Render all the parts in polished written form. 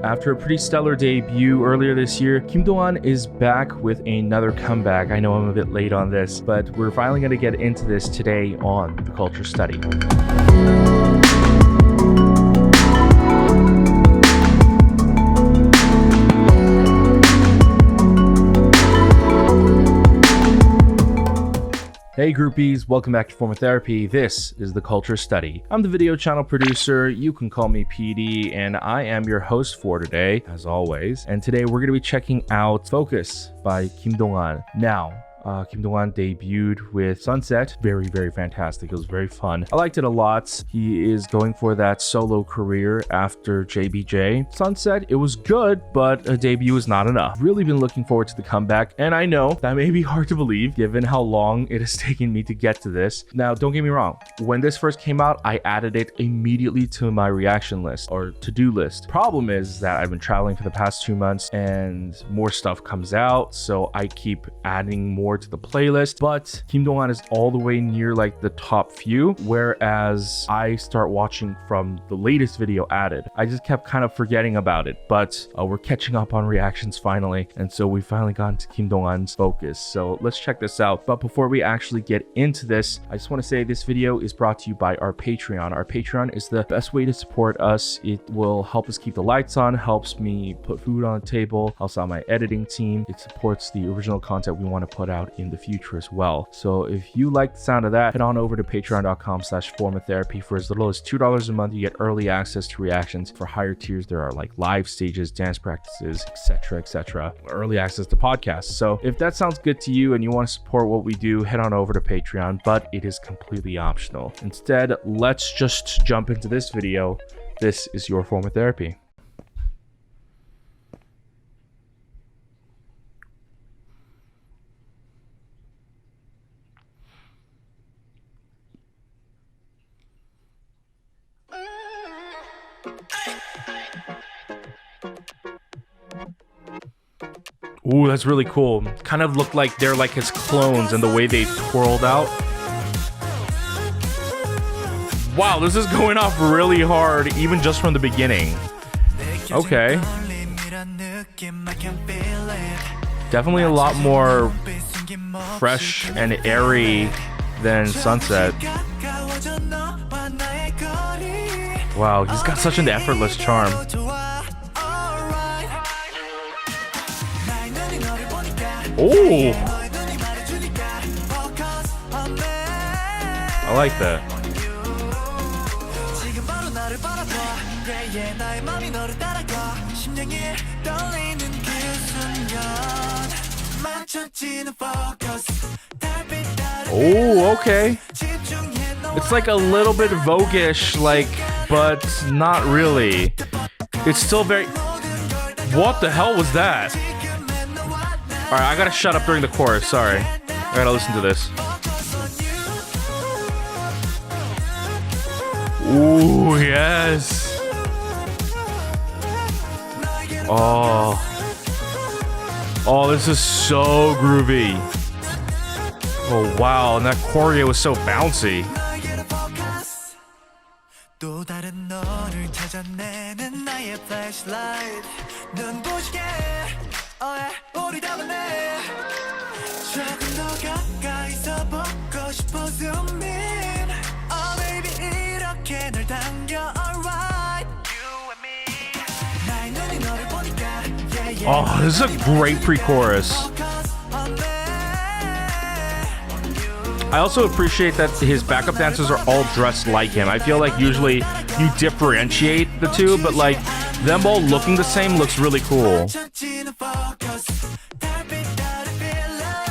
After a pretty stellar debut earlier this year, Kim Do-won is back with another comeback. I know I'm a bit late on this, but we're finally going to get into this today on the Culture Study. Hey groupies, welcome back to Form of Therapy. This is the Culture Study. I'm the video channel producer, you can call me PD, and I am your host for today, as always. And today we're going to be checking out Focus by Kim Do-won. Now, Kim Do-won debuted with Sunset. Very, very fantastic. It was very fun. I liked it a lot. He is going for that solo career after JBJ. Sunset, it was good, but a debut is not enough. Really been looking forward to the comeback, and I know that may be hard to believe given how long it has taken me to get to this. Now, don't get me wrong. When this first came out, I added it immediately to my reaction list or to-do list. Problem is that I've been traveling for the past 2 months and more stuff comes out, so I keep adding more to the playlist, but Kim Do-won is all the way near like the top few, whereas I start watching from the latest video added. I just kept kind of forgetting about it, but we're catching up on reactions finally, and so we finally got into Kim Do-won's Focus. So let's check this out. But before we actually get into this, I just want to say this video is brought to you by our Patreon. Our Patreon is the best way to support us. It will help us keep the lights on, helps me put food on the table, helps out my editing team. It supports the original content we want to put out in the future as well. So if you like the sound of that, head on over to patreon.com/formatherapy. For as little as $2 a month, you get early access to reactions. For higher tiers, there are like live stages, dance practices, etc., early access to podcasts. So if that sounds good to you and you want to support what we do, head on over to Patreon, but it is completely optional. Instead, let's just jump into this video. This is your form of therapy. Ooh, that's really cool. Kind of look like they're like his clones and the way they twirled out. Wow, this is going off really hard, even just from the beginning. Okay. Definitely a lot more fresh and airy than Sunset. Wow, he's got such an effortless charm. Oh, I like that. Oh, okay. It's like a little bit Vogue-ish, like, but not really. It's still very... What the hell was that? Alright, I gotta shut up during the chorus, sorry. I gotta listen to this. Ooh, yes! Oh. Oh, this is so groovy. Oh, wow, and that choreo was so bouncy. Oh, this is a great pre-chorus. I also appreciate that his backup dancers are all dressed like him. I feel like usually you differentiate the two, but like them all looking the same looks really cool.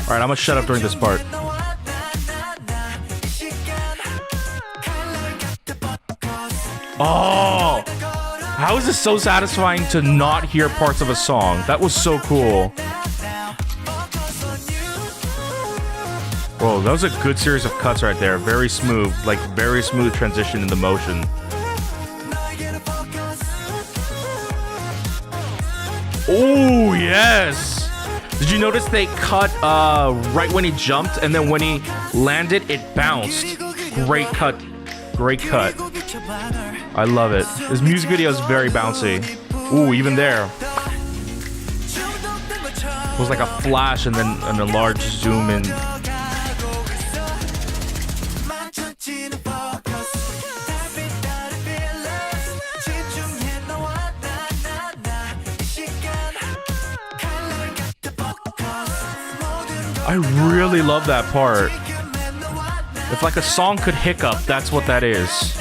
Alright, I'm gonna shut up during this part. Oh! How is this so satisfying to not hear parts of a song? That was so cool. Whoa, that was a good series of cuts right there. Very smooth, like very smooth transition in the motion. Oh, yes! Did you notice they cut right when he jumped, and then when he landed, it bounced? Great cut. Great cut. I love it. This music video is very bouncy. Ooh, even there. It was like a flash and then a large zoom in. I really love that part. If like a song could hiccup, that's what that is.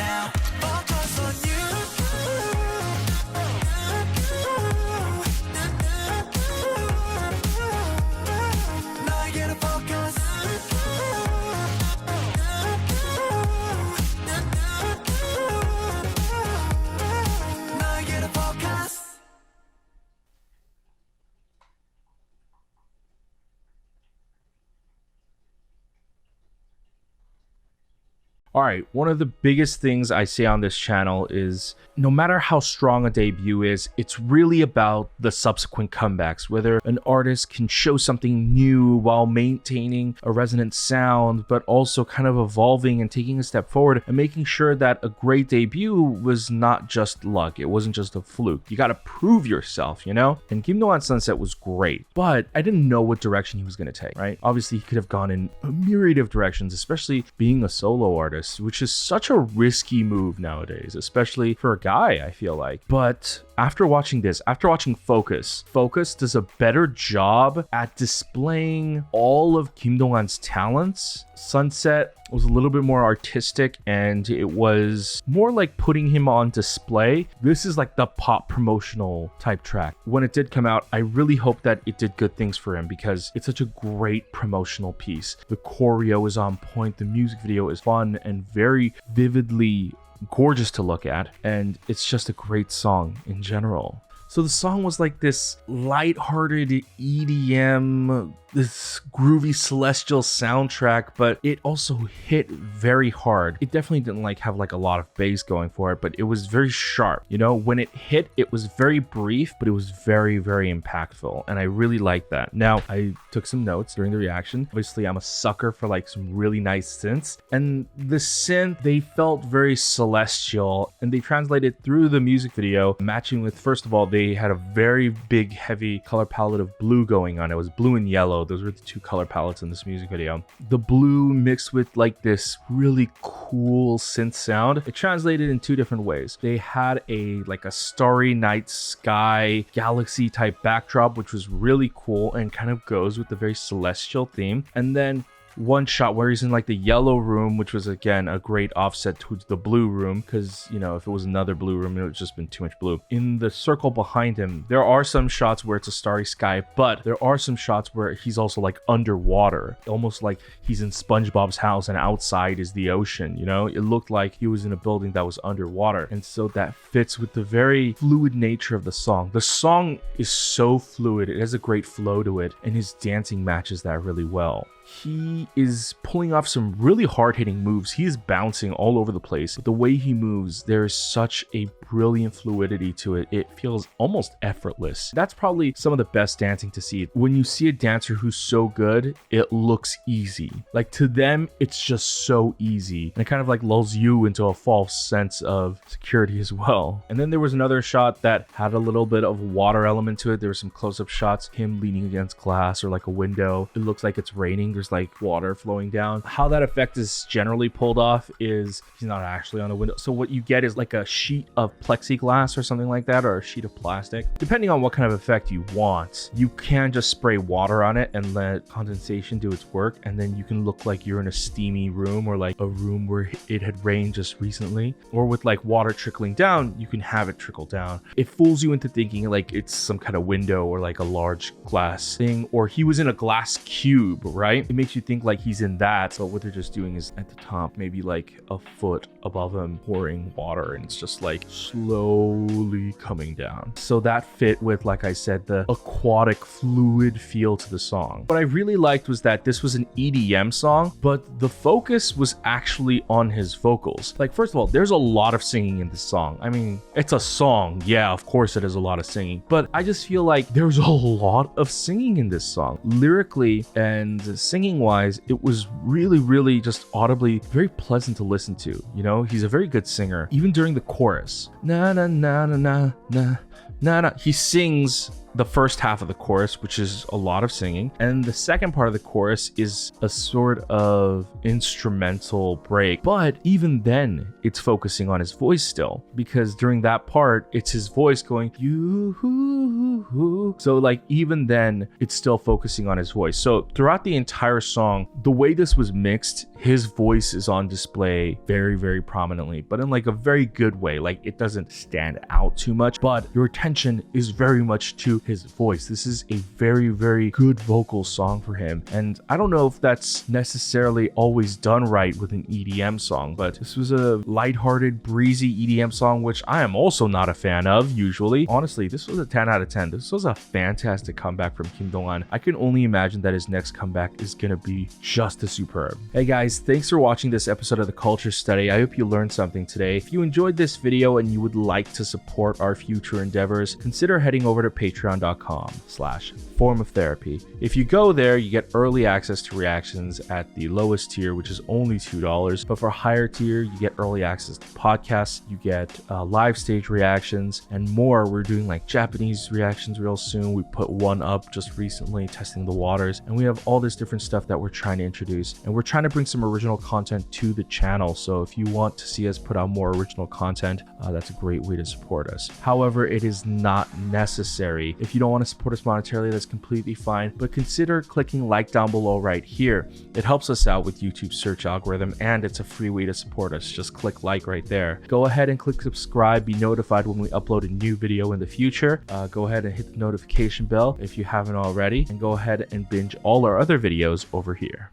All right, one of the biggest things I say on this channel is no matter how strong a debut is, it's really about the subsequent comebacks, whether an artist can show something new while maintaining a resonant sound, but also kind of evolving and taking a step forward and making sure that a great debut was not just luck. It wasn't just a fluke. You got to prove yourself, you know? And Kim Dong-hwan Sunset was great, but I didn't know what direction he was going to take, right? Obviously, he could have gone in a myriad of directions, especially being a solo artist, which is such a risky move nowadays, especially for a guy, I feel like. But after watching this, after watching Focus does a better job at displaying all of Kim Dong-hwan's talents. Sunset was a little bit more artistic and it was more like putting him on display. This is like the pop promotional type track. When it did come out, I really hope that it did good things for him because it's such a great promotional piece. The choreo is on point, the music video is fun and very vividly gorgeous to look at, and it's just a great song in general. So the song was like this lighthearted EDM, this groovy celestial soundtrack, but it also hit very hard. It definitely didn't like have like a lot of bass going for it, but it was very sharp. You know, when it hit, it was very brief, but it was very, very impactful. And I really liked that. Now, I took some notes during the reaction. Obviously, I'm a sucker for like some really nice synths. And the synth, they felt very celestial and they translated through the music video, matching with, first of all, they had a very big, heavy color palette of blue going on. It was blue and yellow. Those were the two color palettes in this music video. The blue mixed with like this really cool synth sound. It translated in two different ways. They had a like a starry night sky galaxy type backdrop, which was really cool and kind of goes with the very celestial theme. And then one shot where he's in like the yellow room, which was again a great offset to the blue room, because you know, if it was another blue room, it would just been too much blue. In the circle behind him, there are some shots where it's a starry sky, but there are some shots where he's also like underwater, almost like he's in SpongeBob's house and outside is the ocean. You know, it looked like he was in a building that was underwater, and so that fits with the very fluid nature of the song. The song is so fluid, it has a great flow to it, and his dancing matches that really well. He is pulling off some really hard-hitting moves. He is bouncing all over the place. The way he moves, there is such a brilliant fluidity to it. It feels almost effortless. That's probably some of the best dancing to see. When you see a dancer who's so good, it looks easy. Like to them, it's just so easy. And it kind of like lulls you into a false sense of security as well. And then there was another shot that had a little bit of water element to it. There were some close-up shots, him leaning against glass or like a window. It looks like it's raining. There's like water flowing down. How that effect is generally pulled off is he's not actually on a window. So what you get is like a sheet of plexiglass or something like that, or a sheet of plastic. Depending on what kind of effect you want, you can just spray water on it and let condensation do its work, and then you can look like you're in a steamy room or like a room where it had rained just recently. Or with like water trickling down, you can have it trickle down. It fools you into thinking like it's some kind of window or like a large glass thing, or he was in a glass cube, right? It makes you think like he's in that. So what they're just doing is at the top, maybe like a foot above him, pouring water, and it's just like slowly coming down. So that fit with, like I said, the aquatic fluid feel to the song. What I really liked was that this was an EDM song, but the focus was actually on his vocals. Like, first of all, there's a lot of singing in this song. I mean, it's a song. Yeah, of course it is a lot of singing, but I just feel like there's a lot of singing in this song. Lyrically and singing wise, it was really, really just audibly very pleasant to listen to. You know, he's a very good singer, even during the chorus. Na na na na na na No, he sings the first half of the chorus, which is a lot of singing, and the second part of the chorus is a sort of instrumental break. But even then, it's focusing on his voice still, because during that part, it's his voice going you. So like even then, it's still focusing on his voice. So throughout the entire song, the way this was mixed, his voice is on display very, very prominently, but in like a very good way. Like it doesn't stand out too much, but your attention is very much to his voice. This is a very, very good vocal song for him. And I don't know if that's necessarily always done right with an EDM song, but this was a lighthearted, breezy EDM song, which I am also not a fan of usually. Honestly, this was a 10 out of 10. This was a fantastic comeback from Kim Dong-an. I can only imagine that his next comeback is gonna be just as superb. Hey guys, thanks for watching this episode of the Culture Study. I hope you learned something today. If you enjoyed this video and you would like to support our future endeavors, consider heading over to patreon.com/Form of Therapy. If you go there, you get early access to reactions at the lowest tier, which is only $2. But for higher tier, you get early access to podcasts, you get live stage reactions, and more. We're doing like Japanese reactions real soon. We put one up just recently, testing the waters, and we have all this different stuff that we're trying to introduce. And we're trying to bring some original content to the channel. So if you want to see us put out more original content, that's a great way to support us. However, it is not necessary. If you don't want to support us monetarily, that's completely fine, but consider clicking like down below right here. It helps us out with YouTube's search algorithm, and it's a free way to support us. Just click like right there. Go ahead and click subscribe, be notified when we upload a new video in the future. Go ahead and hit the notification bell if you haven't already, and go ahead and binge all our other videos over here.